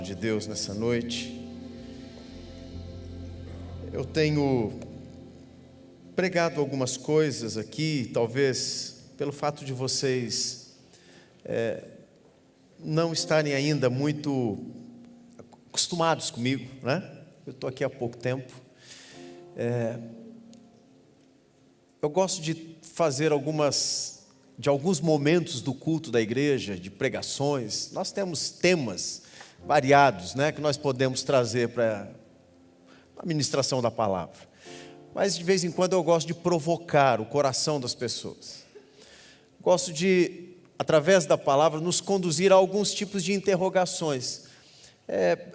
de Deus nessa noite. Eu tenho pregado algumas coisas aqui, talvez pelo fato de vocês não estarem ainda muito acostumados comigo, né? Eu estou aqui há pouco tempo. Eu gosto de fazer alguns momentos do culto da igreja, de pregações. Nós temos temas variados, né, que nós podemos trazer para a ministração da palavra. Mas de vez em quando eu gosto de provocar o coração das pessoas. Gosto de, através da palavra, nos conduzir a alguns tipos de interrogações.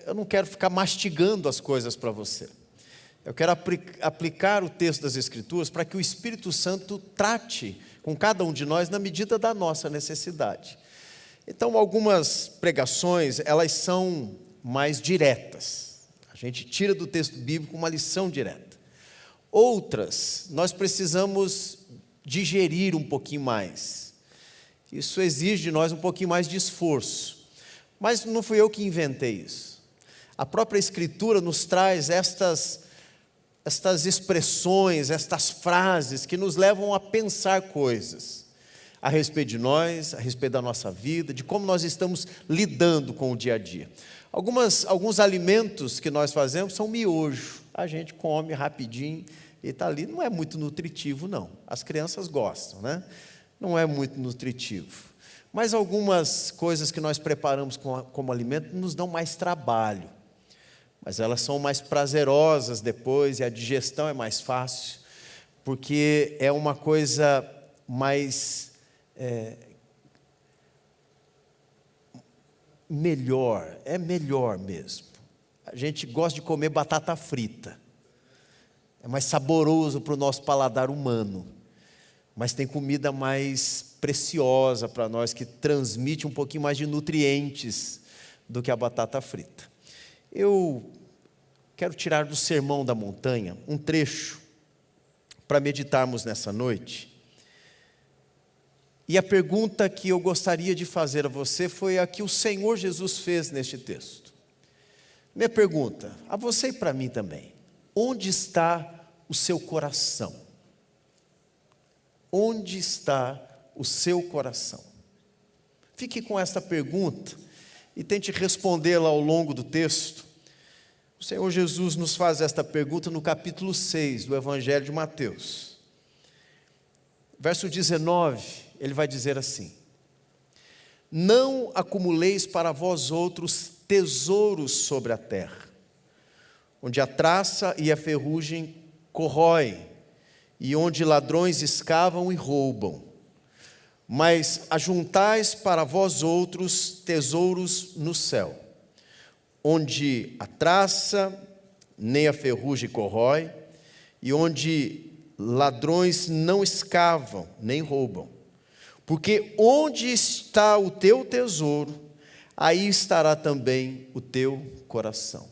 Eu não quero ficar mastigando as coisas para você. Eu quero aplicar o texto das Escrituras para que o Espírito Santo trate com cada um de nós na medida da nossa necessidade. Então, algumas pregações, elas são mais diretas. A gente tira do texto bíblico uma lição direta. Outras, nós precisamos digerir um pouquinho mais. Isso exige de nós um pouquinho mais de esforço. Mas não fui eu que inventei isso. A própria Escritura nos traz estas expressões, estas frases que nos levam a pensar coisas a respeito de nós, a respeito da nossa vida, de como nós estamos lidando com o dia a dia. Alguns alimentos que nós fazemos são miojo, a gente come rapidinho e está ali, não é muito nutritivo não, as crianças gostam, né? Não é muito nutritivo, mas algumas coisas que nós preparamos como alimento nos dão mais trabalho, mas elas são mais prazerosas depois e a digestão é mais fácil, porque é uma coisa mais melhor, é melhor mesmo. A gente gosta de comer batata frita, é mais saboroso para o nosso paladar humano, mas tem comida mais preciosa para nós, que transmite um pouquinho mais de nutrientes do que a batata frita. Eu quero tirar do Sermão da Montanha um trecho para meditarmos nessa noite. E a pergunta que eu gostaria de fazer a você foi a que o Senhor Jesus fez neste texto. Minha pergunta, a você e para mim também: onde está o seu coração? Onde está o seu coração? Fique com esta pergunta e tente respondê-la ao longo do texto. O Senhor Jesus nos faz esta pergunta no capítulo 6 do Evangelho de Mateus. Verso 19, ele vai dizer assim: não acumuleis para vós outros tesouros sobre a terra, onde a traça e a ferrugem corroem, e onde ladrões escavam e roubam. Mas ajuntais para vós outros tesouros no céu, onde a traça nem a ferrugem corrói, e onde ladrões não escavam nem roubam. Porque onde está o teu tesouro, aí estará também o teu coração.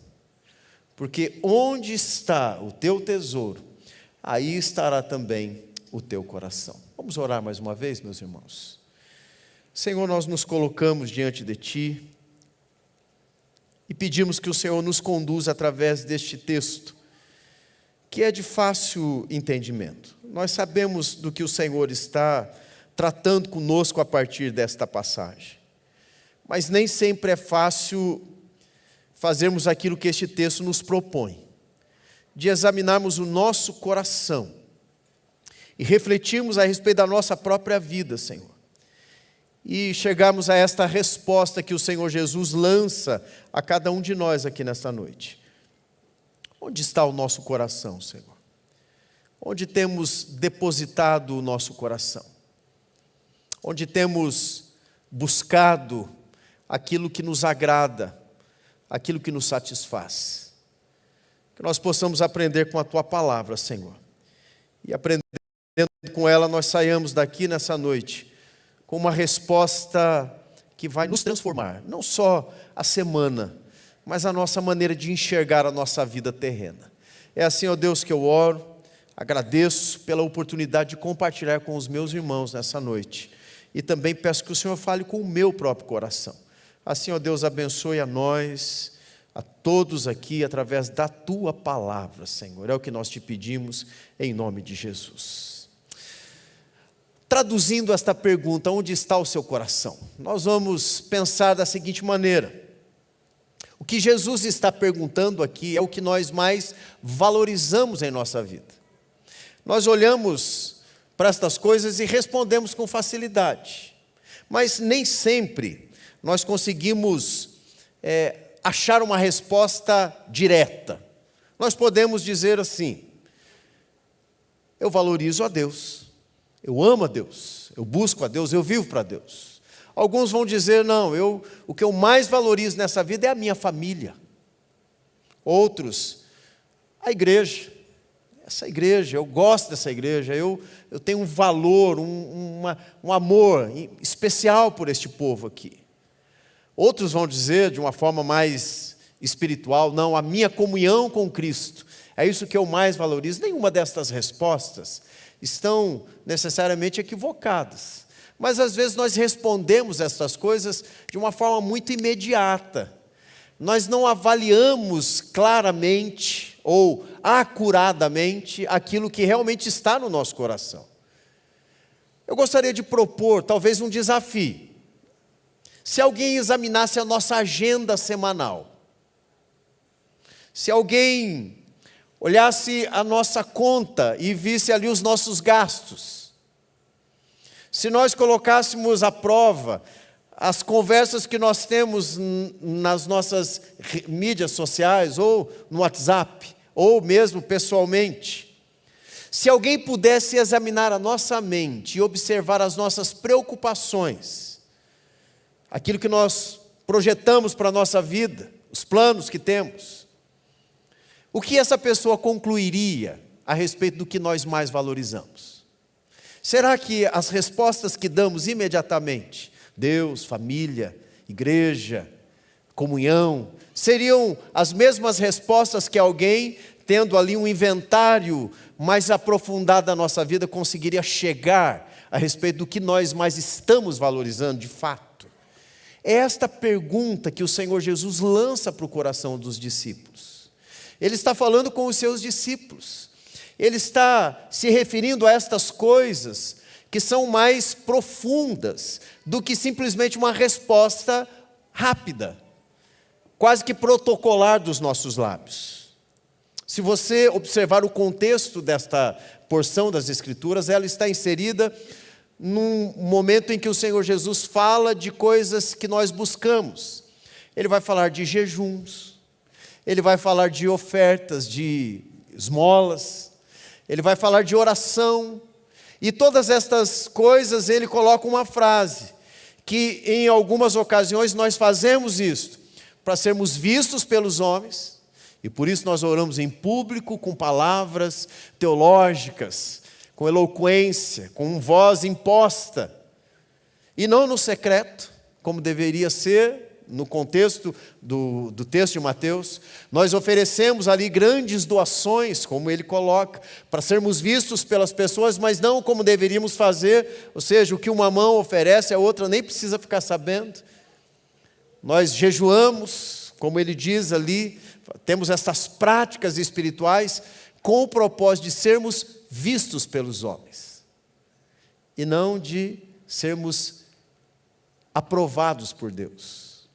Porque onde está o teu tesouro, aí estará também o teu coração. Vamos orar mais uma vez, meus irmãos. Senhor, nós nos colocamos diante de Ti e pedimos que o Senhor nos conduza através deste texto, que é de fácil entendimento. Nós sabemos do que o Senhor está tratando conosco a partir desta passagem, mas nem sempre é fácil fazermos aquilo que este texto nos propõe, de examinarmos o nosso coração e refletirmos a respeito da nossa própria vida, Senhor, e chegarmos a esta resposta que o Senhor Jesus lança a cada um de nós aqui nesta noite. Onde está o nosso coração, Senhor? Onde temos depositado o nosso coração? Onde temos buscado aquilo que nos agrada, aquilo que nos satisfaz? Que nós possamos aprender com a Tua palavra, Senhor, e aprendendo com ela nós saiamos daqui nessa noite com uma resposta que vai nos transformar, não só a semana, mas a nossa maneira de enxergar a nossa vida terrena. É assim, ó Deus, que eu oro, agradeço pela oportunidade de compartilhar com os meus irmãos nessa noite, e também peço que o Senhor fale com o meu próprio coração, Assim, ó Deus, abençoe a nós, a todos aqui, através da Tua palavra, Senhor. É o que nós te pedimos, em nome de Jesus. Traduzindo esta pergunta, onde está o seu coração? Nós vamos pensar da seguinte maneira: o que Jesus está perguntando aqui é o que nós mais valorizamos em nossa vida. Nós olhamos para estas coisas e respondemos com facilidade, mas nem sempre nós conseguimos achar uma resposta direta. Nós podemos dizer assim: eu valorizo a Deus, eu amo a Deus, eu busco a Deus, eu vivo para Deus. Alguns vão dizer: não, o que eu mais valorizo nessa vida é a minha família. Outros, a igreja. Essa igreja, eu gosto dessa igreja, eu tenho um valor, um amor especial por este povo aqui. Outros vão dizer, de uma forma mais espiritual: não, a minha comunhão com Cristo, é isso que eu mais valorizo. Nenhuma destas respostas estão necessariamente equivocadas, mas às vezes nós respondemos essas coisas de uma forma muito imediata. Nós não avaliamos claramente ou acuradamente aquilo que realmente está no nosso coração. Eu gostaria de propor talvez um desafio. Se alguém examinasse a nossa agenda semanal, se alguém olhasse a nossa conta e visse ali os nossos gastos, se nós colocássemos à prova as conversas que nós temos nas nossas mídias sociais, ou no WhatsApp, ou mesmo pessoalmente, se alguém pudesse examinar a nossa mente e observar as nossas preocupações, aquilo que nós projetamos para a nossa vida, os planos que temos, o que essa pessoa concluiria a respeito do que nós mais valorizamos? Será que as respostas que damos imediatamente, Deus, família, igreja, comunhão, seriam as mesmas respostas que alguém, tendo ali um inventário mais aprofundado da nossa vida, conseguiria chegar a respeito do que nós mais estamos valorizando de fato? É esta pergunta que o Senhor Jesus lança para o coração dos discípulos. Ele está falando com os seus discípulos. Ele está se referindo a estas coisas que são mais profundas do que simplesmente uma resposta rápida, quase que protocolar dos nossos lábios. Se você observar o contexto desta porção das Escrituras, ela está inserida num momento em que o Senhor Jesus fala de coisas que nós buscamos. Ele vai falar de jejuns, ele vai falar de ofertas, de esmolas, ele vai falar de oração, e todas estas coisas ele coloca uma frase, que em algumas ocasiões nós fazemos isto, para sermos vistos pelos homens, e por isso nós oramos em público, com palavras teológicas, com eloquência, com voz imposta, e não no secreto, como deveria ser no contexto do texto de Mateus. Nós oferecemos ali grandes doações, como ele coloca, para sermos vistos pelas pessoas, mas não como deveríamos fazer, ou seja, o que uma mão oferece, a outra nem precisa ficar sabendo. Nós jejuamos, como ele diz ali, temos estas práticas espirituais com o propósito de sermos vistos pelos homens, e não de sermos aprovados por Deus.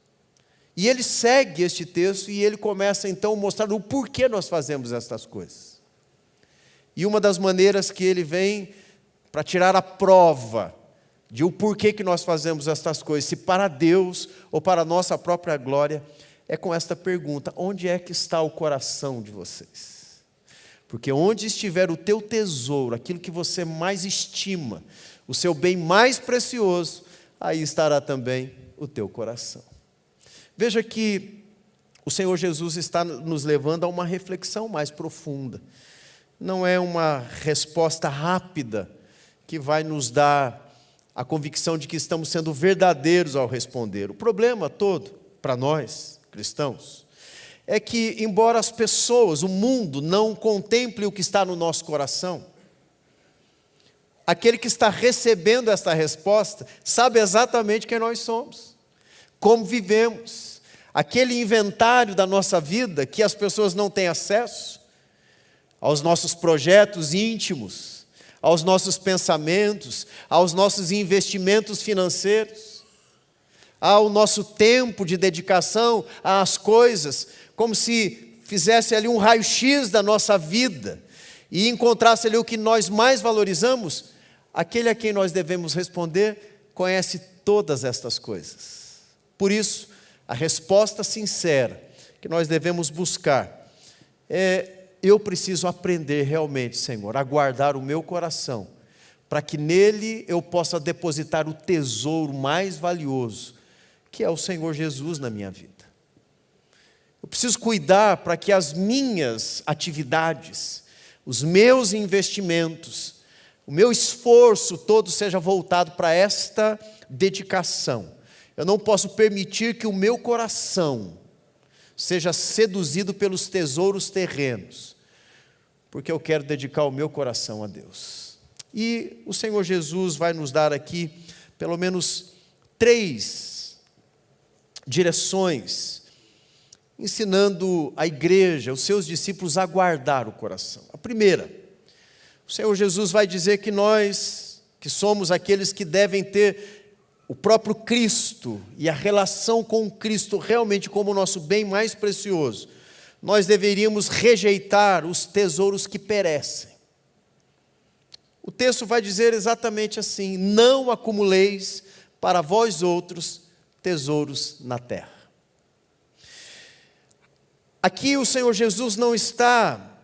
E ele segue este texto e ele começa então a mostrar o porquê nós fazemos estas coisas. E uma das maneiras que ele vem para tirar a prova de o porquê que nós fazemos estas coisas, se para Deus ou para a nossa própria glória, é com esta pergunta: onde é que está o coração de vocês? Porque onde estiver o teu tesouro, aquilo que você mais estima, o seu bem mais precioso, aí estará também o teu coração. Veja que o Senhor Jesus está nos levando a uma reflexão mais profunda. Não é uma resposta rápida que vai nos dar a convicção de que estamos sendo verdadeiros ao responder. O problema todo, para nós, cristãos, é que, embora as pessoas, o mundo, não contemple o que está no nosso coração, aquele que está recebendo esta resposta sabe exatamente quem nós somos. como vivemos, aquele inventário da nossa vida que as pessoas não têm acesso, aos nossos projetos íntimos, aos nossos pensamentos, aos nossos investimentos financeiros, ao nosso tempo de dedicação às coisas, como se fizesse ali um raio-x da nossa vida e encontrasse ali o que nós mais valorizamos. Aquele a quem nós devemos responder conhece todas estas coisas. Por isso, a resposta sincera que nós devemos buscar é: eu preciso aprender realmente, Senhor, a guardar o meu coração, para que nele eu possa depositar o tesouro mais valioso, que é o Senhor Jesus na minha vida. Eu preciso cuidar para que as minhas atividades, os meus investimentos, o meu esforço todo seja voltado para esta dedicação. Eu não posso permitir que o meu coração seja seduzido pelos tesouros terrenos, porque eu quero dedicar o meu coração a Deus. E o Senhor Jesus vai nos dar aqui pelo menos 3 direções, ensinando a igreja, os seus discípulos a guardar o coração. A primeira, o Senhor Jesus vai dizer que nós, que somos aqueles que devem ter o próprio Cristo e a relação com Cristo realmente como o nosso bem mais precioso, nós deveríamos rejeitar os tesouros que perecem. O texto vai dizer exatamente assim: não acumuleis para vós outros tesouros na terra. Aqui o Senhor Jesus não está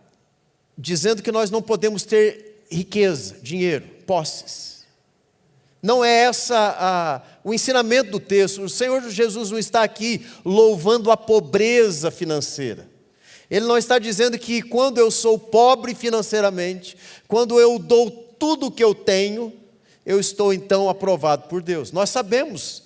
dizendo que nós não podemos ter riqueza, dinheiro, posses. Não é o ensinamento do texto. O Senhor Jesus não está aqui louvando a pobreza financeira. Ele não está dizendo que quando eu sou pobre financeiramente, quando eu dou tudo o que eu tenho, eu estou então aprovado por Deus. Nós sabemos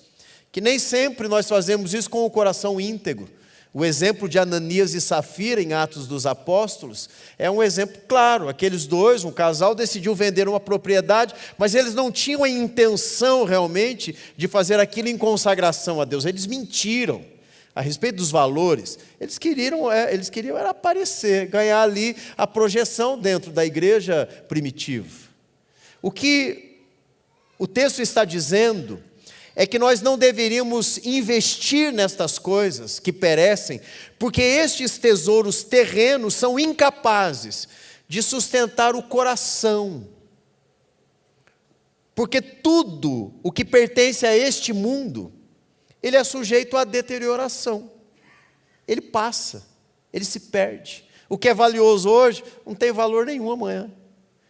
que nem sempre nós fazemos isso com o coração íntegro. O exemplo de Ananias e Safira em Atos dos Apóstolos é um exemplo claro. Aqueles dois, um casal, decidiu vender uma propriedade, mas eles não tinham a intenção realmente de fazer aquilo em consagração a Deus. Eles mentiram a respeito dos valores. Eles queriam era aparecer, ganhar ali a projeção dentro da igreja primitiva. O que o texto está dizendo é que nós não deveríamos investir nestas coisas que perecem, porque estes tesouros terrenos são incapazes de sustentar o coração. Porque tudo o que pertence a este mundo, ele é sujeito à deterioração. Ele passa, ele se perde. O que é valioso hoje não tem valor nenhum amanhã.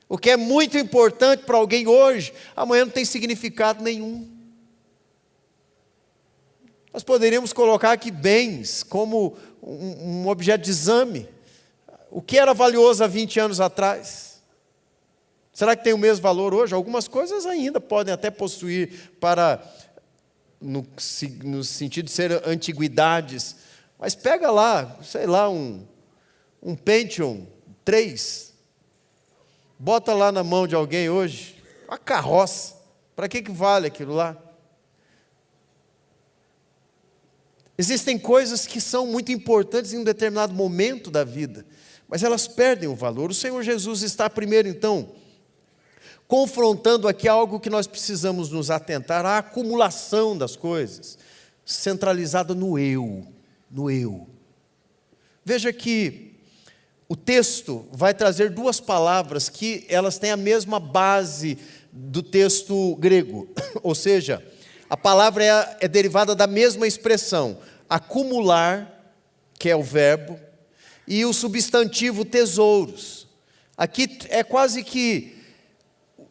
O que é muito importante para alguém hoje, amanhã não tem significado nenhum. Nós poderíamos colocar aqui bens como um objeto de exame. O que era valioso há 20 anos atrás? Será que tem o mesmo valor hoje? Algumas coisas ainda podem até possuir no sentido de ser antiguidades. Mas pega lá, sei lá, um Pentium 3. Bota lá na mão de alguém hoje, uma carroça. Para que vale aquilo lá? Existem coisas que são muito importantes em um determinado momento da vida, mas elas perdem o valor. O Senhor Jesus está primeiro, então, confrontando aqui algo que nós precisamos nos atentar: a acumulação das coisas, centralizada no eu, no eu. Veja que o texto vai trazer 2 palavras que elas têm a mesma base do texto grego, ou seja, a palavra é derivada da mesma expressão, acumular, que é o verbo, e o substantivo tesouros. Aqui é quase que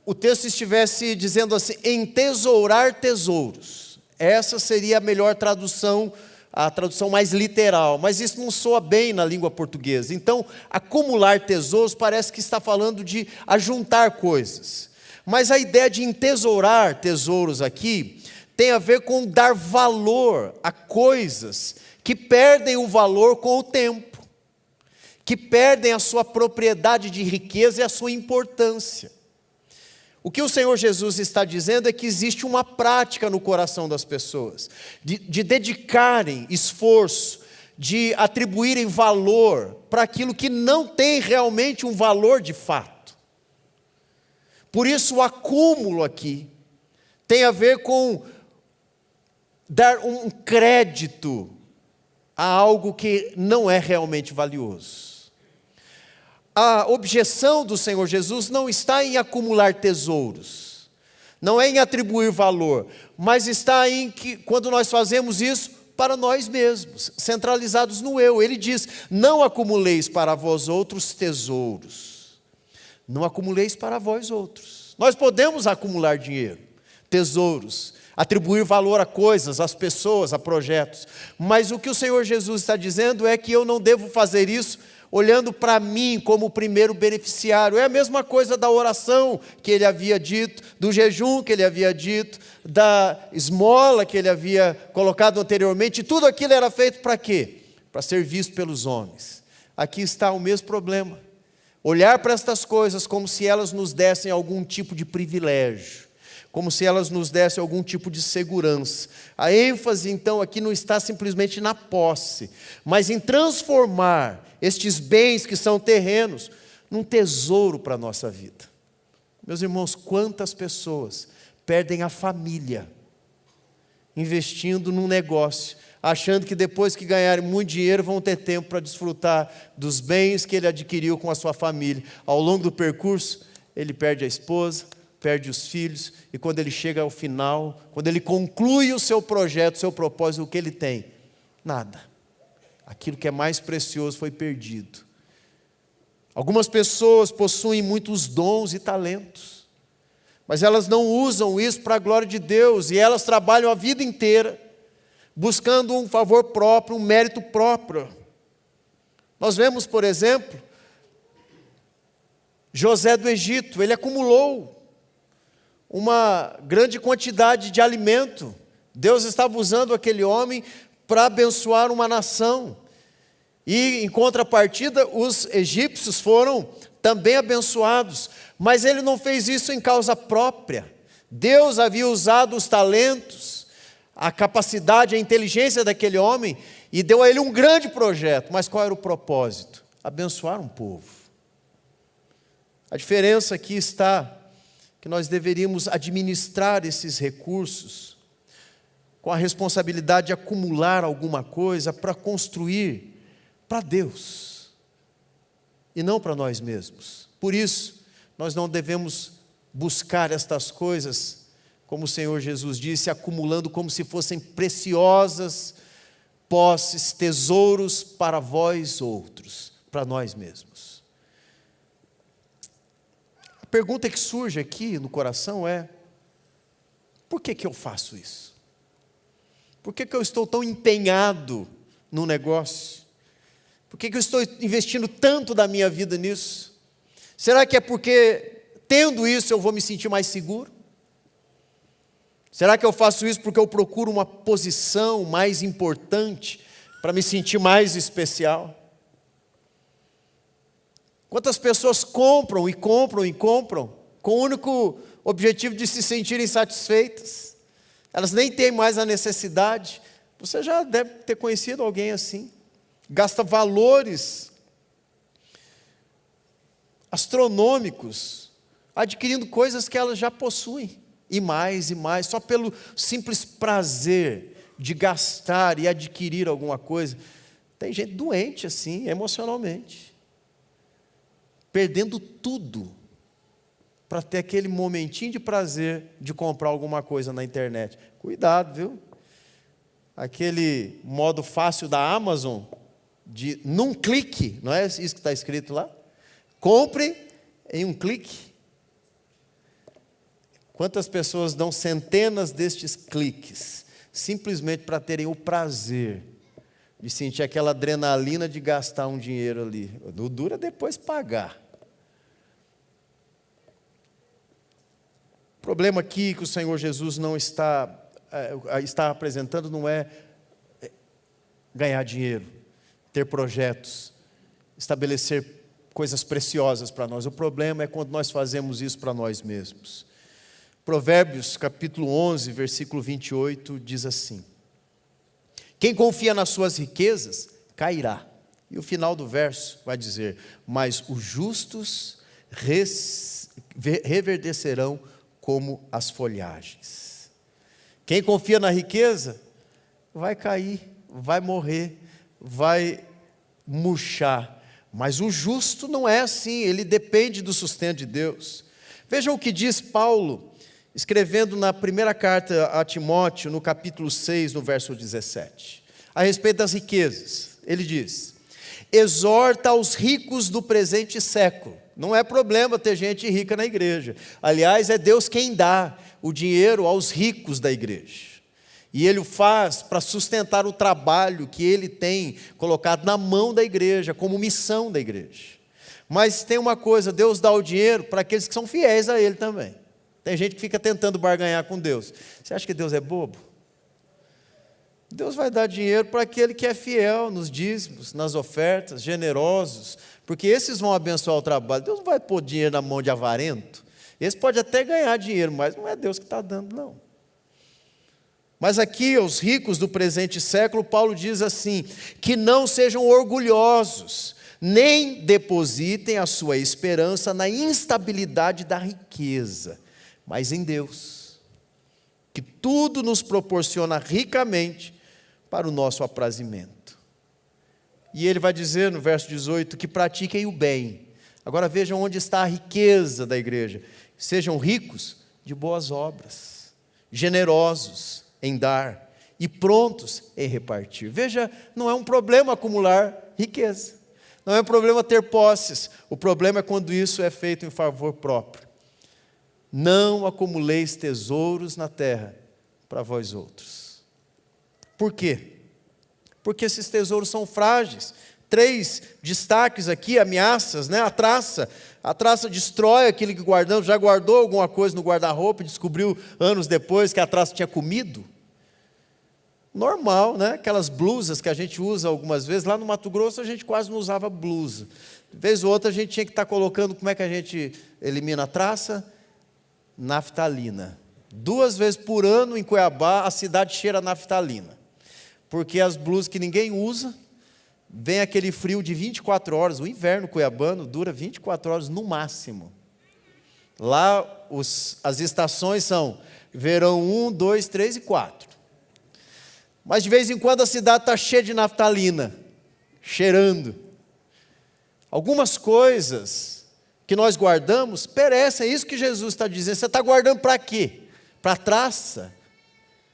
o texto estivesse dizendo assim: entesourar tesouros. Essa seria a melhor tradução, a tradução mais literal, mas isso não soa bem na língua portuguesa. Então, acumular tesouros parece que está falando de ajuntar coisas. Mas a ideia de entesourar tesouros aqui tem a ver com dar valor a coisas que perdem o valor com o tempo, que perdem a sua propriedade de riqueza e a sua importância. O que o Senhor Jesus está dizendo é que existe uma prática no coração das pessoas, de dedicarem esforço, de atribuírem valor para aquilo que não tem realmente um valor de fato. Por isso o acúmulo aqui tem a ver com dar um crédito a algo que não é realmente valioso. A objeção do Senhor Jesus não está em acumular tesouros, não é em atribuir valor, mas está em que quando nós fazemos isso para nós mesmos, centralizados no eu. Ele diz: não acumuleis para vós outros tesouros, não acumuleis para vós outros. Nós podemos acumular dinheiro, tesouros, atribuir valor a coisas, às pessoas, a projetos, mas o que o Senhor Jesus está dizendo é que eu não devo fazer isso olhando para mim como o primeiro beneficiário. É a mesma coisa da oração que ele havia dito, do jejum que ele havia dito, da esmola que ele havia colocado anteriormente. Tudo aquilo era feito para quê? Para ser visto pelos homens. Aqui está o mesmo problema. Olhar para estas coisas como se elas nos dessem algum tipo de privilégio, como se elas nos dessem algum tipo de segurança. A ênfase, então, aqui não está simplesmente na posse, mas em transformar estes bens que são terrenos num tesouro para a nossa vida. Meus irmãos, quantas pessoas perdem a família investindo num negócio, achando que depois que ganharem muito dinheiro vão ter tempo para desfrutar dos bens que ele adquiriu com a sua família. Ao longo do percurso, ele perde a esposa, perde os filhos, e quando ele chega ao final, quando ele conclui o seu projeto, o seu propósito, o que ele tem? Nada. Aquilo que é mais precioso foi perdido. Algumas pessoas possuem muitos dons e talentos, mas elas não usam isso para a glória de Deus, e elas trabalham a vida inteira, buscando um favor próprio, um mérito próprio. Nós vemos, por exemplo, José do Egito. Ele acumulou uma grande quantidade de alimento. Deus estava usando aquele homem para abençoar uma nação, e em contrapartida os egípcios foram também abençoados, mas ele não fez isso em causa própria. Deus havia usado os talentos, a capacidade, a inteligência daquele homem, e deu a ele um grande projeto. Mas qual era o propósito? Abençoar um povo. A diferença aqui está que nós deveríamos administrar esses recursos com a responsabilidade de acumular alguma coisa para construir para Deus e não para nós mesmos. Por isso, nós não devemos buscar estas coisas, como o Senhor Jesus disse, acumulando como se fossem preciosas posses, tesouros para vós outros, para nós mesmos. A pergunta que surge aqui no coração é: por que eu faço isso? Por que eu estou tão empenhado no negócio? Por que eu estou investindo tanto da minha vida nisso? Será que é porque, tendo isso, eu vou me sentir mais seguro? Será que eu faço isso porque eu procuro uma posição mais importante, para me sentir mais especial? Quantas pessoas compram e compram e compram, com o único objetivo de se sentirem satisfeitas? Elas nem têm mais a necessidade. Você já deve ter conhecido alguém assim. Gasta valores astronômicos, adquirindo coisas que elas já possuem, e mais, só pelo simples prazer de gastar e adquirir alguma coisa. Tem gente doente assim, emocionalmente, perdendo tudo para ter aquele momentinho de prazer de comprar alguma coisa na internet. Cuidado, viu? Aquele modo fácil da Amazon, de num clique, não é isso que está escrito lá? Compre em um clique. Quantas pessoas dão centenas destes cliques, simplesmente para terem o prazer de sentir aquela adrenalina de gastar um dinheiro ali. O duro é depois pagar. O problema aqui que o Senhor Jesus não está apresentando não é ganhar dinheiro, ter projetos, estabelecer coisas preciosas para nós. O problema é quando nós fazemos isso para nós mesmos. Provérbios capítulo 11, versículo 28, diz assim: quem confia nas suas riquezas, cairá. E o final do verso vai dizer: mas os justos reverdecerão como as folhagens. Quem confia na riqueza, vai cair, vai morrer, vai murchar. Mas o justo não é assim, ele depende do sustento de Deus. Vejam o que diz Paulo, escrevendo na primeira carta a Timóteo, no capítulo 6, no verso 17, a respeito das riquezas. Ele diz: exorta aos ricos do presente século. Não é problema ter gente rica na igreja. Aliás, é Deus quem dá o dinheiro aos ricos da igreja. E Ele o faz para sustentar o trabalho que Ele tem colocado na mão da igreja, como missão da igreja. Mas tem uma coisa, Deus dá o dinheiro para aqueles que são fiéis a Ele também. Tem gente que fica tentando barganhar com Deus. Você acha que Deus é bobo? Deus vai dar dinheiro para aquele que é fiel nos dízimos, nas ofertas, generosos, porque esses vão abençoar o trabalho. Deus não vai pôr dinheiro na mão de avarento. Esse pode até ganhar dinheiro, mas não é Deus que está dando, não. Mas aqui, aos ricos do presente século, Paulo diz assim: que não sejam orgulhosos, nem depositem a sua esperança na instabilidade da riqueza, mas em Deus, que tudo nos proporciona ricamente para o nosso aprazimento. E ele vai dizer no verso 18, que pratiquem o bem. Agora vejam onde está a riqueza da igreja. Sejam ricos de boas obras, generosos em dar e prontos em repartir. Veja, não é um problema acumular riqueza, não é um problema ter posses, o problema é quando isso é feito em favor próprio. Não acumuleis tesouros na terra para vós outros. Por quê? Porque esses tesouros são frágeis. 3 destaques aqui, ameaças, né? A traça destrói aquilo que guardamos. Já guardou alguma coisa no guarda-roupa e descobriu anos depois que a traça tinha comido? Normal, né? Aquelas blusas que a gente usa algumas vezes. Lá no Mato Grosso a gente quase não usava blusa. De vez ou outra a gente tinha que estar colocando, como é que a gente elimina a traça? Naftalina. 2 vezes por ano em Cuiabá a cidade cheira a naftalina. Porque as blusas que ninguém usa, vem aquele frio de 24 horas, o inverno cuiabano dura 24 horas no máximo. Lá as estações são verão 1, 2, 3 e 4. Mas de vez em quando a cidade está cheia de naftalina, cheirando. Algumas coisas que nós guardamos perecem, é isso que Jesus está dizendo. Você está guardando para quê? Para traça?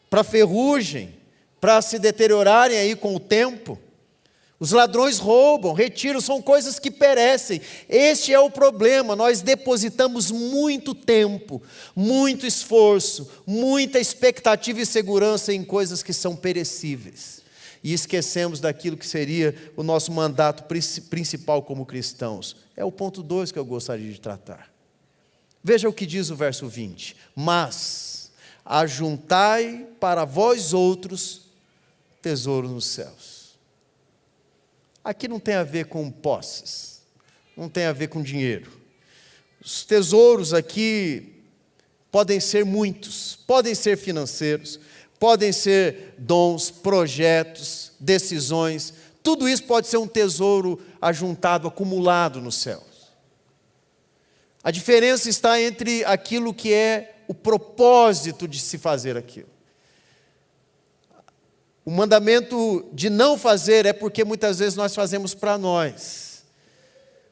Para ferrugem? Para se deteriorarem aí com o tempo? Os ladrões roubam, retiram, são coisas que perecem. Este é o problema, nós depositamos muito tempo, muito esforço, muita expectativa e segurança em coisas que são perecíveis. E esquecemos daquilo que seria o nosso mandato principal como cristãos. É o ponto 2 que eu gostaria de tratar. Veja o que diz o verso 20. Mas ajuntai para vós outros tesouro nos céus. Aqui não tem a ver com posses, não tem a ver com dinheiro. Os tesouros aqui podem ser muitos, podem ser financeiros, podem ser dons, projetos, decisões. Tudo isso pode ser um tesouro ajuntado, acumulado nos céus. A diferença está entre aquilo que é o propósito de se fazer aquilo. O mandamento de não fazer é porque muitas vezes nós fazemos para nós.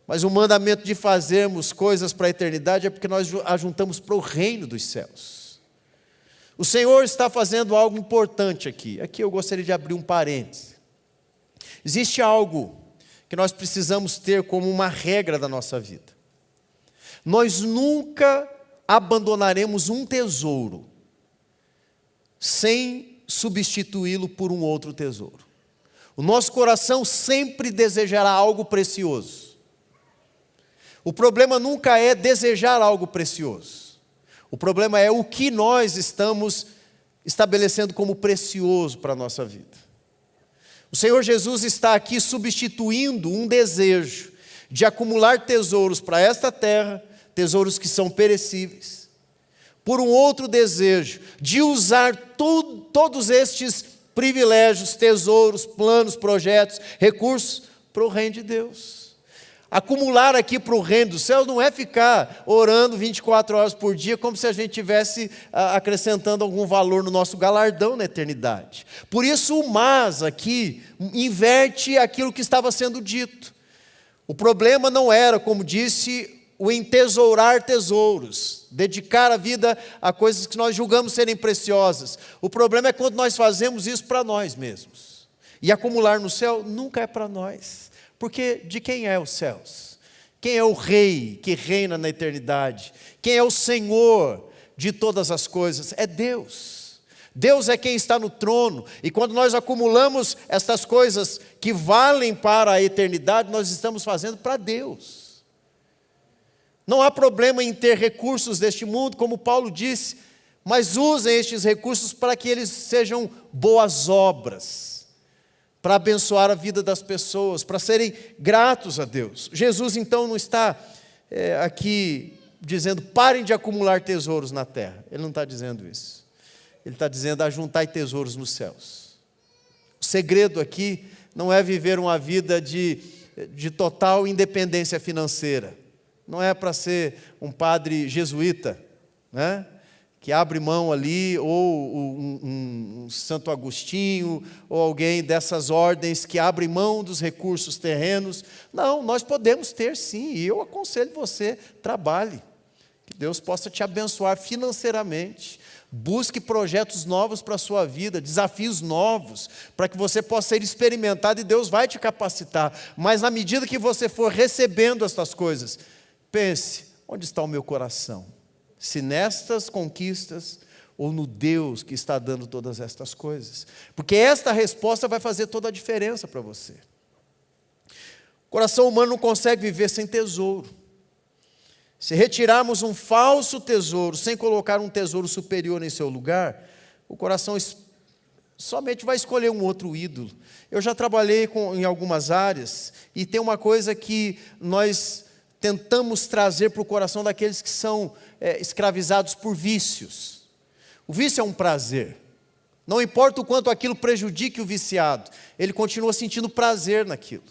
Mas o mandamento de fazermos coisas para a eternidade é porque nós ajuntamos para o reino dos céus. O Senhor está fazendo algo importante aqui. Aqui eu gostaria de abrir um parêntese. Existe algo que nós precisamos ter como uma regra da nossa vida. Nós nunca abandonaremos um tesouro sem substituí-lo por um outro tesouro. O nosso coração sempre desejará algo precioso. O problema nunca é desejar algo precioso. O problema é o que nós estamos estabelecendo como precioso para a nossa vida. O Senhor Jesus está aqui substituindo um desejo de acumular tesouros para esta terra, tesouros que são perecíveis, por um outro desejo, de usar todos estes privilégios, tesouros, planos, projetos, recursos, para o reino de Deus. Acumular aqui para o reino dos céus não é ficar orando 24 horas por dia, como se a gente estivesse acrescentando algum valor no nosso galardão na eternidade. Por isso o mas aqui inverte aquilo que estava sendo dito. O problema não era, como disse, o entesourar tesouros, dedicar a vida a coisas que nós julgamos serem preciosas. O problema é quando nós fazemos isso para nós mesmos. E acumular no céu nunca é para nós. Porque de quem é os céus? Quem é o rei que reina na eternidade? Quem é o Senhor de todas as coisas? É Deus. Deus é quem está no trono. E quando nós acumulamos estas coisas que valem para a eternidade, nós estamos fazendo para Deus. Não há problema em ter recursos deste mundo, como Paulo disse, mas usem estes recursos para que eles sejam boas obras, para abençoar a vida das pessoas, para serem gratos a Deus. Jesus então não está aqui dizendo, parem de acumular tesouros na terra. Ele não está dizendo isso. Ele está dizendo, ajuntai tesouros nos céus. O segredo aqui não é viver uma vida de total independência financeira. Não é para ser um padre jesuíta, né? Que abre mão ali, ou um Santo Agostinho, ou alguém dessas ordens que abre mão dos recursos terrenos. Não, nós podemos ter sim, e eu aconselho você, trabalhe. Que Deus possa te abençoar financeiramente. Busque projetos novos para a sua vida, desafios novos, para que você possa ser experimentado e Deus vai te capacitar. Mas na medida que você for recebendo estas coisas, pense, onde está o meu coração? Se nestas conquistas ou no Deus que está dando todas estas coisas. Porque esta resposta vai fazer toda a diferença para você. O coração humano não consegue viver sem tesouro. Se retirarmos um falso tesouro, sem colocar um tesouro superior em seu lugar, o coração somente vai escolher um outro ídolo. Eu já trabalhei em algumas áreas, e tem uma coisa que nós tentamos trazer para o coração daqueles que são escravizados por vícios. O vício é um prazer. Não importa o quanto aquilo prejudique o viciado, ele continua sentindo prazer naquilo.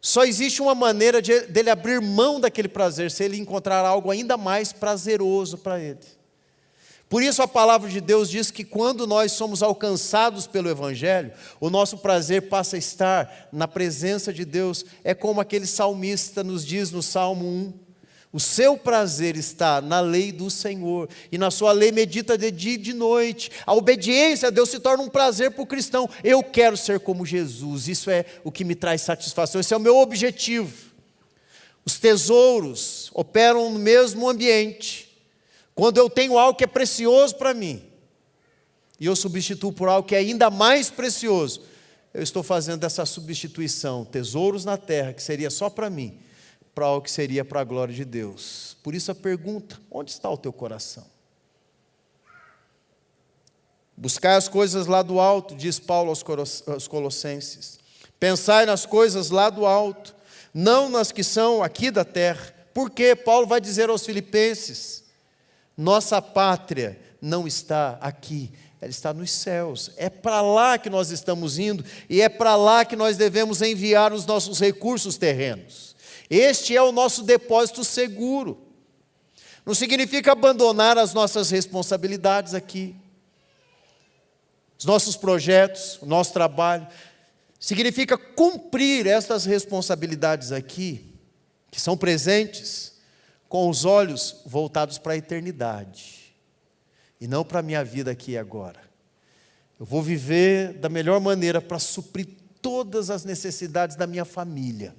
Só existe uma maneira dele abrir mão daquele prazer, se ele encontrar algo ainda mais prazeroso para ele. Por isso a palavra de Deus diz que quando nós somos alcançados pelo Evangelho, o nosso prazer passa a estar na presença de Deus. É como aquele salmista nos diz no Salmo 1, o seu prazer está na lei do Senhor, e na sua lei medita de dia e de noite. A obediência a Deus se torna um prazer para o cristão. Eu quero ser como Jesus, isso é o que me traz satisfação, esse é o meu objetivo. Os tesouros operam no mesmo ambiente. Quando eu tenho algo que é precioso para mim, e eu substituo por algo que é ainda mais precioso, eu estou fazendo essa substituição, tesouros na terra, que seria só para mim, para algo que seria para a glória de Deus. Por isso a pergunta, onde está o teu coração? Buscai as coisas lá do alto, diz Paulo aos Colossenses. Pensai nas coisas lá do alto, não nas que são aqui da terra. Porque Paulo vai dizer aos Filipenses, nossa pátria não está aqui, ela está nos céus. É para lá que nós estamos indo, e é para lá que nós devemos enviar os nossos recursos terrenos. Este é o nosso depósito seguro. Não significa abandonar as nossas responsabilidades aqui, os nossos projetos, o nosso trabalho. Significa cumprir estas responsabilidades aqui, que são presentes, com os olhos voltados para a eternidade, e não para a minha vida aqui e agora. Eu vou viver da melhor maneira para suprir todas as necessidades da minha família,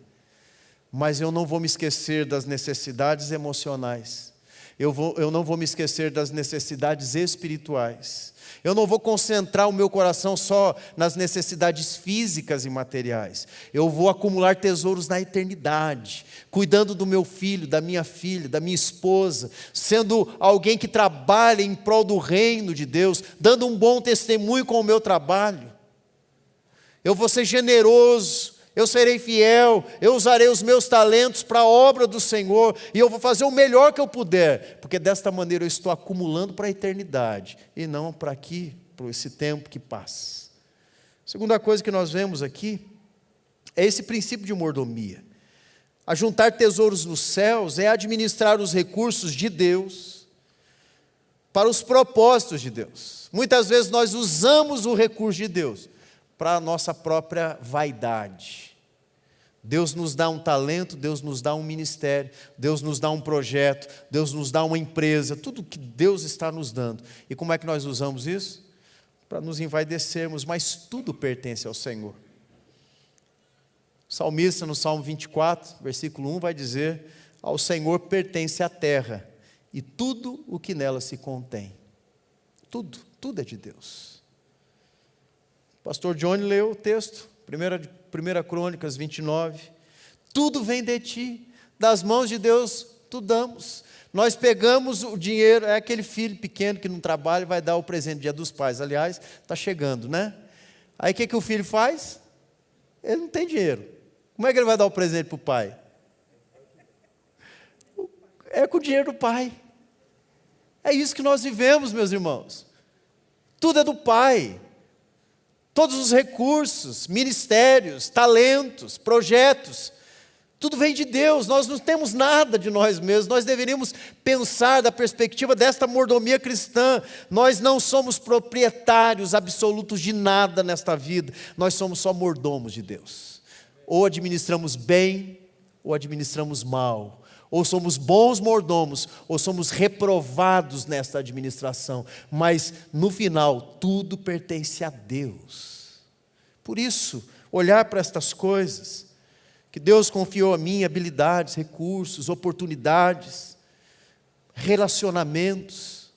mas eu não vou me esquecer das necessidades emocionais, eu não vou me esquecer das necessidades espirituais, eu não vou concentrar o meu coração só nas necessidades físicas e materiais, eu vou acumular tesouros na eternidade, cuidando do meu filho, da minha filha, da minha esposa, sendo alguém que trabalha em prol do reino de Deus, dando um bom testemunho com o meu trabalho. Eu vou ser generoso, eu serei fiel, eu usarei os meus talentos para a obra do Senhor, e eu vou fazer o melhor que eu puder, porque desta maneira eu estou acumulando para a eternidade, e não para aqui, para esse tempo que passa. Segunda coisa que nós vemos aqui, é esse princípio de mordomia. Ajuntar tesouros nos céus é administrar os recursos de Deus para os propósitos de Deus. Muitas vezes nós usamos o recurso de Deus para a nossa própria vaidade. Deus nos dá um talento, Deus nos dá um ministério, Deus nos dá um projeto, Deus nos dá uma empresa, tudo que Deus está nos dando. E como é que nós usamos isso? Para nos envaidecermos, mas tudo pertence ao Senhor. O salmista no Salmo 24, versículo 1 vai dizer: ao Senhor pertence a terra e tudo o que nela se contém. Tudo é de Deus. O pastor Johnny leu o texto, 1 Crônicas 29. Tudo vem de ti, das mãos de Deus tu damos. Nós pegamos o dinheiro, é aquele filho pequeno que não trabalha e vai dar o presente dia dos pais. Aliás, está chegando, né? Aí o que o filho faz? Ele não tem dinheiro. Como é que ele vai dar o presente para o pai? É com o dinheiro do pai. É isso que nós vivemos, meus irmãos. Tudo é do Pai. Todos os recursos, ministérios, talentos, projetos, tudo vem de Deus. Nós não temos nada de nós mesmos. Nós deveríamos pensar da perspectiva desta mordomia cristã. Nós não somos proprietários absolutos de nada nesta vida. Nós somos só mordomos de Deus. Ou administramos bem, ou administramos mal. Ou somos bons mordomos, ou somos reprovados nesta administração. Mas, no final, tudo pertence a Deus. Por isso, olhar para estas coisas, que Deus confiou a mim, habilidades, recursos, oportunidades, relacionamentos,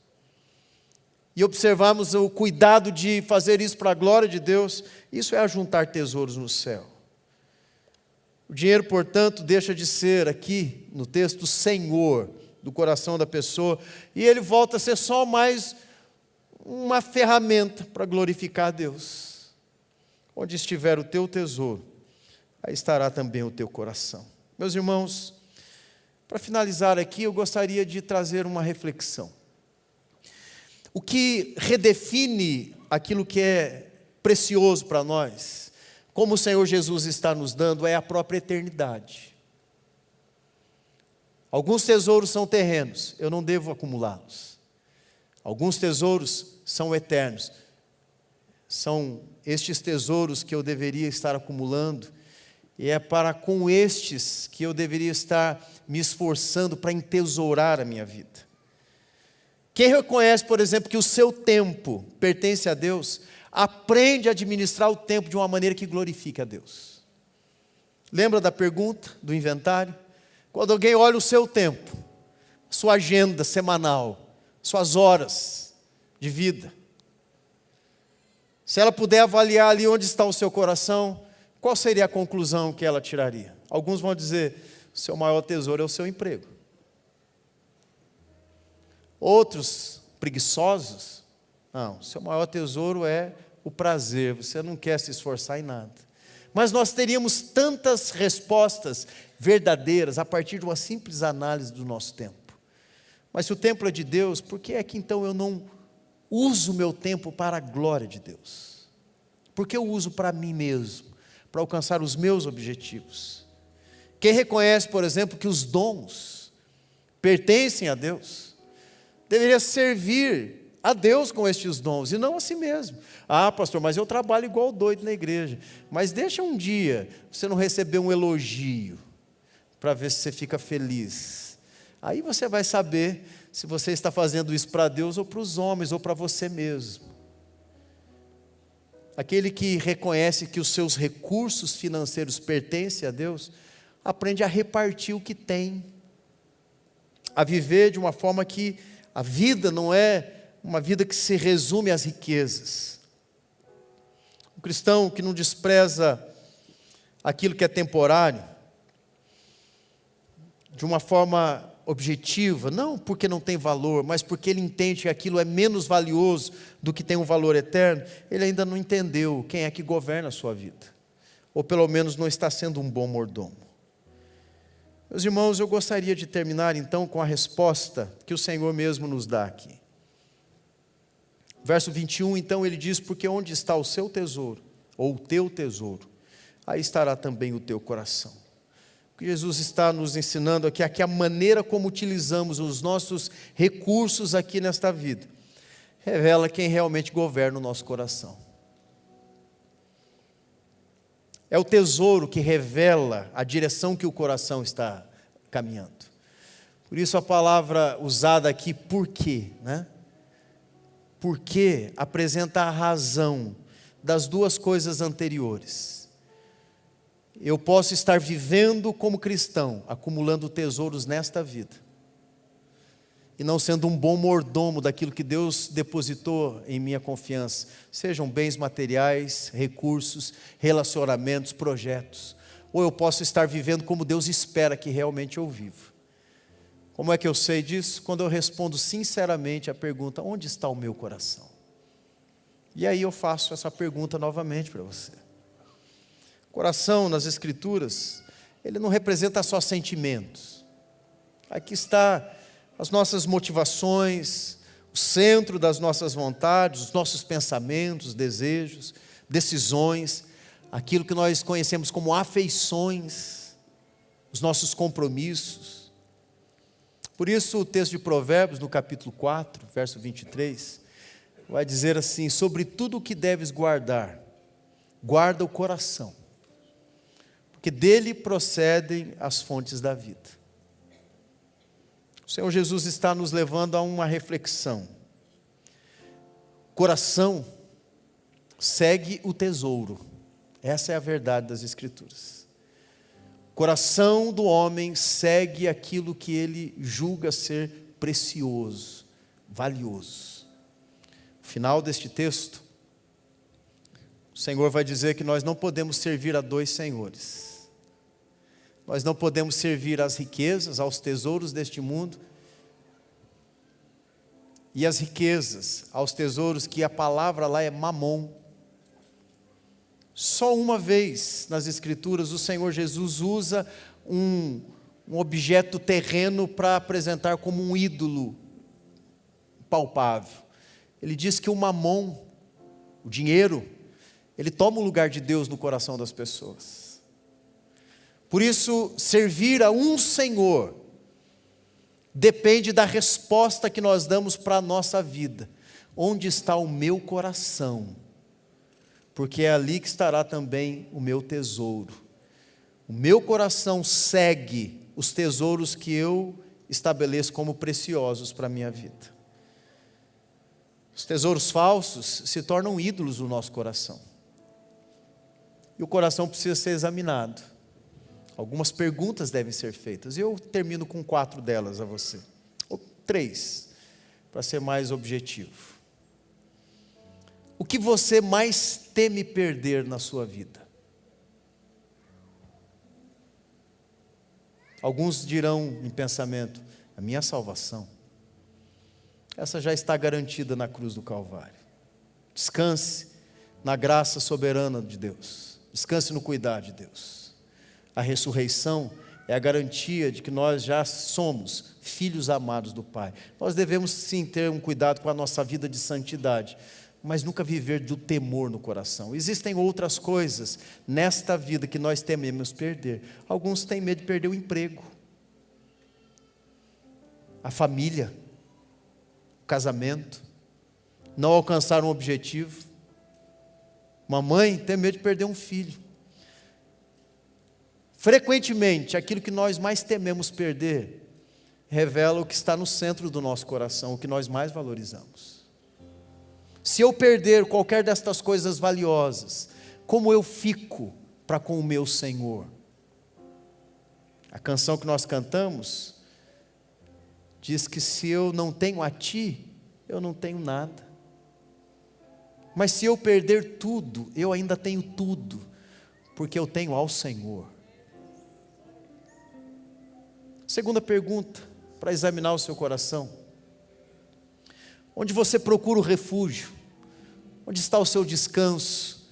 e observarmos o cuidado de fazer isso para a glória de Deus, isso é ajuntar tesouros no céu. O dinheiro, portanto, deixa de ser aqui, no texto, Senhor do coração da pessoa, e ele volta a ser só mais uma ferramenta para glorificar a Deus. Onde estiver o teu tesouro, aí estará também o teu coração. Meus irmãos, para finalizar aqui, eu gostaria de trazer uma reflexão. O que redefine aquilo que é precioso para nós, como o Senhor Jesus está nos dando, é a própria eternidade. Alguns tesouros são terrenos, eu não devo acumulá-los. Alguns tesouros são eternos. São estes tesouros que eu deveria estar acumulando, e é para com estes que eu deveria estar me esforçando para entesourar a minha vida. Quem reconhece, por exemplo, que o seu tempo pertence a Deus, aprende a administrar o tempo de uma maneira que glorifique a Deus. Lembra da pergunta do inventário? Quando alguém olha o seu tempo, sua agenda semanal, suas horas de vida, se ela puder avaliar ali onde está o seu coração, qual seria a conclusão que ela tiraria? Alguns vão dizer: o seu maior tesouro é o seu emprego. Outros, preguiçosos, não, o seu maior tesouro é o prazer, você não quer se esforçar em nada. Mas nós teríamos tantas respostas verdadeiras a partir de uma simples análise do nosso tempo. Mas se o tempo é de Deus, por que é que então eu não uso o meu tempo para a glória de Deus? Porque eu uso para mim mesmo, para alcançar os meus objetivos. Quem reconhece, por exemplo, que os dons pertencem a Deus, deveria servir a Deus com estes dons, e não a si mesmo. Ah, pastor, mas eu trabalho igual doido na igreja. Mas deixa um dia você não receber um elogio, para ver se você fica feliz. Aí você vai saber se você está fazendo isso para Deus, ou para os homens, ou para você mesmo. Aquele que reconhece que os seus recursos financeiros pertencem a Deus, aprende a repartir o que tem, a viver de uma forma que a vida não é uma vida que se resume às riquezas. Um cristão que não despreza aquilo que é temporário, de uma forma objetiva, não porque não tem valor, mas porque ele entende que aquilo é menos valioso do que tem um valor eterno, ele ainda não entendeu quem é que governa a sua vida. ou pelo menos não está sendo um bom mordomo. Meus irmãos, eu gostaria de terminar então com a resposta que o Senhor mesmo nos dá aqui. Verso 21, então ele diz: porque onde está o seu tesouro, ou o teu tesouro, aí estará também o teu coração. O que Jesus está nos ensinando aqui é que a maneira como utilizamos os nossos recursos aqui nesta vida, revela quem realmente governa o nosso coração. É o tesouro que revela a direção que o coração está caminhando. Por isso a palavra usada aqui, por quê, né? Porque apresenta a razão das duas coisas anteriores. Eu posso estar vivendo como cristão, acumulando tesouros nesta vida, e não sendo um bom mordomo daquilo que Deus depositou em minha confiança, sejam bens materiais, recursos, relacionamentos, projetos. Ou eu posso estar vivendo como Deus espera que realmente eu viva. Como é que eu sei disso? Quando eu respondo sinceramente a pergunta: onde está o meu coração? E aí eu faço essa pergunta novamente para você. Coração nas Escrituras, ele não representa só sentimentos. Aqui está as nossas motivações, o centro das nossas vontades, os nossos pensamentos, desejos, decisões, aquilo que nós conhecemos como afeições, os nossos compromissos. Por isso o texto de Provérbios, no capítulo 4, verso 23, vai dizer assim: sobre tudo o que deves guardar, guarda o coração, porque dele procedem as fontes da vida. O Senhor Jesus está nos levando a uma reflexão. Coração segue o tesouro. Essa é a verdade das Escrituras. Coração do homem segue aquilo que ele julga ser precioso, valioso. No final deste texto, o Senhor vai dizer que nós não podemos servir a dois senhores. Nós não podemos servir às riquezas, aos tesouros deste mundo, e as riquezas, aos tesouros que a palavra lá é mamon. Só uma vez nas Escrituras o Senhor Jesus usa um objeto terreno para apresentar como um ídolo palpável. Ele diz que o mamon, o dinheiro, ele toma o lugar de Deus no coração das pessoas. Por isso, servir a um Senhor depende da resposta que nós damos para a nossa vida. Onde está o meu coração? Porque é ali que estará também o meu tesouro. O meu coração segue os tesouros que eu estabeleço como preciosos para a minha vida. Os tesouros falsos se tornam ídolos no nosso coração. E o coração precisa ser examinado. Algumas perguntas devem ser feitas. E eu termino com 4 delas a você. Ou 3, para ser mais objetivo. O que você mais teme perder na sua vida? Alguns dirão em pensamento: a minha salvação. Essa já está garantida na cruz do Calvário. Descanse na graça soberana de Deus. Descanse no cuidado de Deus. A ressurreição é a garantia de que nós já somos filhos amados do Pai. Nós devemos sim ter um cuidado com a nossa vida de santidade, mas nunca viver do temor no coração. Existem outras coisas nesta vida que nós tememos perder. Alguns têm medo de perder o emprego, a família, o casamento, não alcançar um objetivo. Uma mãe tem medo de perder um filho. Frequentemente, aquilo que nós mais tememos perder, revela o que está no centro do nosso coração, o que nós mais valorizamos. Se eu perder qualquer destas coisas valiosas, como eu fico para com o meu Senhor? A canção que nós cantamos diz que se eu não tenho a Ti, eu não tenho nada. Mas se eu perder tudo, eu ainda tenho tudo, porque eu tenho ao Senhor. Segunda pergunta, para examinar o seu coração: onde você procura o refúgio? Onde está o seu descanso?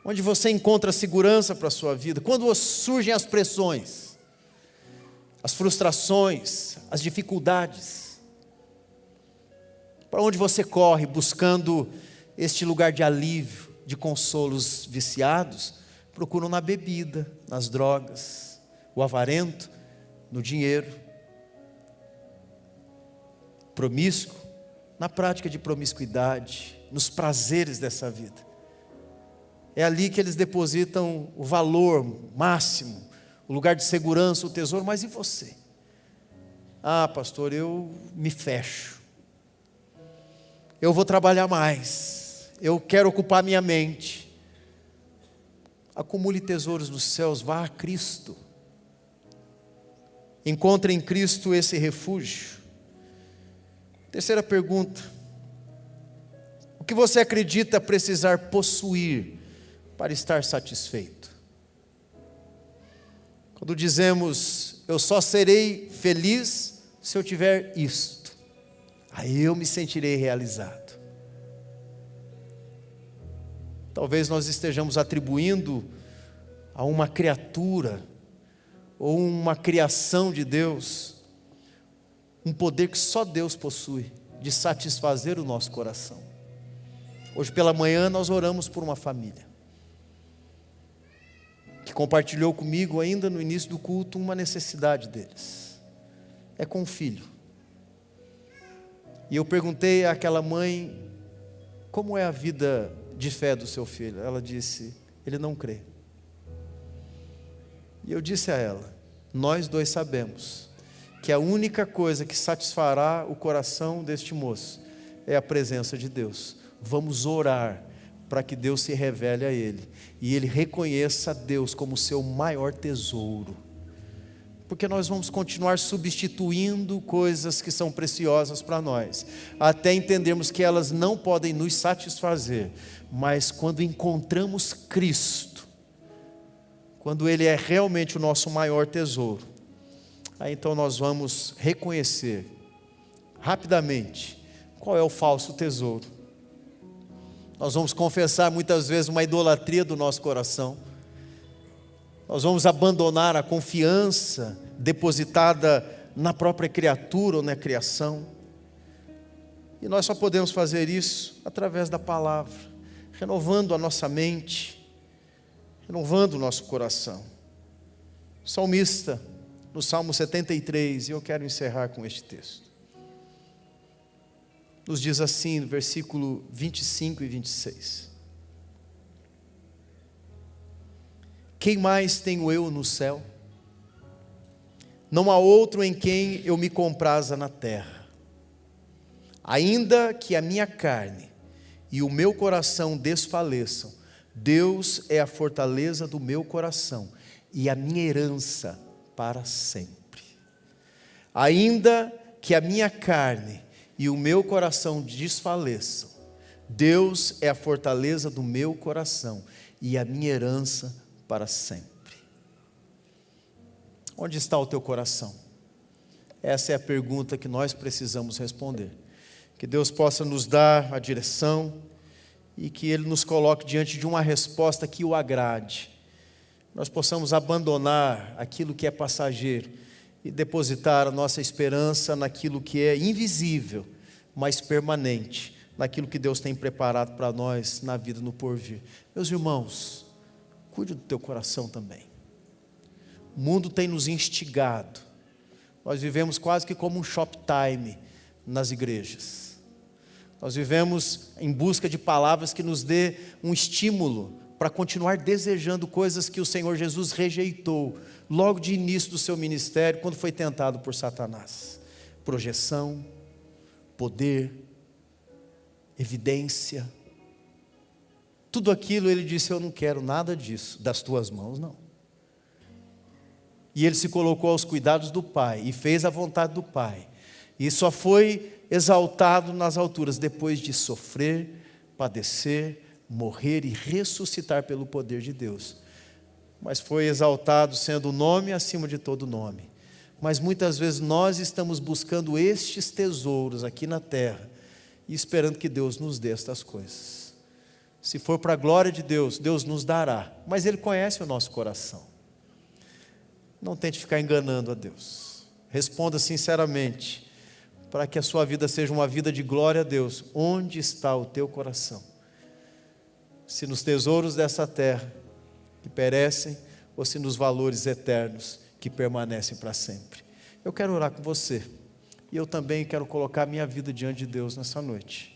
onde você encontra segurança para a sua vida, quando surgem as pressões, as frustrações, as dificuldades, para onde você corre buscando este lugar de alívio, de consolos viciados? Procuram na bebida, nas drogas, o avarento, no dinheiro, promíscuo, na prática de promiscuidade, nos prazeres dessa vida. É ali que eles depositam o valor máximo, o lugar de segurança, o tesouro. Mas e você? Ah, pastor, eu me fecho, eu vou trabalhar mais, eu quero ocupar minha mente. Acumule tesouros nos céus, vá a Cristo, encontre em Cristo esse refúgio. Terceira pergunta: o que você acredita precisar possuir para estar satisfeito? Quando dizemos, eu só serei feliz se eu tiver isto, aí eu me sentirei realizado. Talvez nós estejamos atribuindo a uma criatura, ou uma criação de Deus, um poder que só Deus possui, de satisfazer o nosso coração. Hoje pela manhã nós oramos por uma família, que compartilhou comigo ainda no início do culto uma necessidade deles, é com um filho. E eu perguntei àquela mãe, como é a vida de fé do seu filho? Ela disse, ele não crê. E eu disse a ela, nós dois sabemos que a única coisa que satisfará o coração deste moço é a presença de Deus. Vamos orar para que Deus se revele a ele, e ele reconheça Deus como seu maior tesouro, porque nós vamos continuar substituindo coisas que são preciosas para nós, até entendermos que elas não podem nos satisfazer, mas quando encontramos Cristo, quando Ele é realmente o nosso maior tesouro, aí então nós vamos reconhecer rapidamente qual é o falso tesouro. Nós vamos confessar muitas vezes uma idolatria do nosso coração. Nós vamos abandonar a confiança depositada na própria criatura ou na criação. E nós só podemos fazer isso através da palavra, renovando a nossa mente, renovando o nosso coração. O salmista, no Salmo 73, e eu quero encerrar com este texto, nos diz assim, no versículo 25 e 26. Quem mais tenho eu no céu? Não há outro em quem eu me compraza na terra. Ainda que a minha carne e o meu coração desfaleçam, Deus é a fortaleza do meu coração e a minha herança para sempre. Ainda que a minha carne e o meu coração desfaleçam, Deus é a fortaleza do meu coração e a minha herança para sempre. Onde está o teu coração? Essa é a pergunta que nós precisamos responder. Que Deus possa nos dar a direção e que Ele nos coloque diante de uma resposta que o agrade. Nós possamos abandonar aquilo que é passageiro e depositar a nossa esperança naquilo que é invisível, mas permanente, naquilo que Deus tem preparado para nós na vida no porvir. Meus irmãos, cuide do teu coração também. O mundo tem nos instigado. Nós vivemos quase que como um shoptime nas igrejas. Nós vivemos em busca de palavras que nos dê um estímulo para continuar desejando coisas que o Senhor Jesus rejeitou logo de início do seu ministério, quando foi tentado por Satanás. Projeção, poder, evidência, tudo aquilo ele disse, eu não quero nada disso, das tuas mãos não. E ele se colocou aos cuidados do Pai, e fez a vontade do Pai, e só foi exaltado nas alturas, depois de sofrer, padecer, morrer e ressuscitar pelo poder de Deus. Mas foi exaltado sendo o nome acima de todo nome. Mas muitas vezes nós estamos buscando estes tesouros aqui na terra, e esperando que Deus nos dê estas coisas. Se for para a glória de Deus, Deus nos dará, mas Ele conhece o nosso coração. Não tente ficar enganando a Deus. Responda sinceramente, para que a sua vida seja uma vida de glória a Deus. Onde está o teu coração? Se nos tesouros dessa terra, que perecem, ou se nos valores eternos, que permanecem para sempre. Eu quero orar com você, e eu também quero colocar minha vida diante de Deus nessa noite.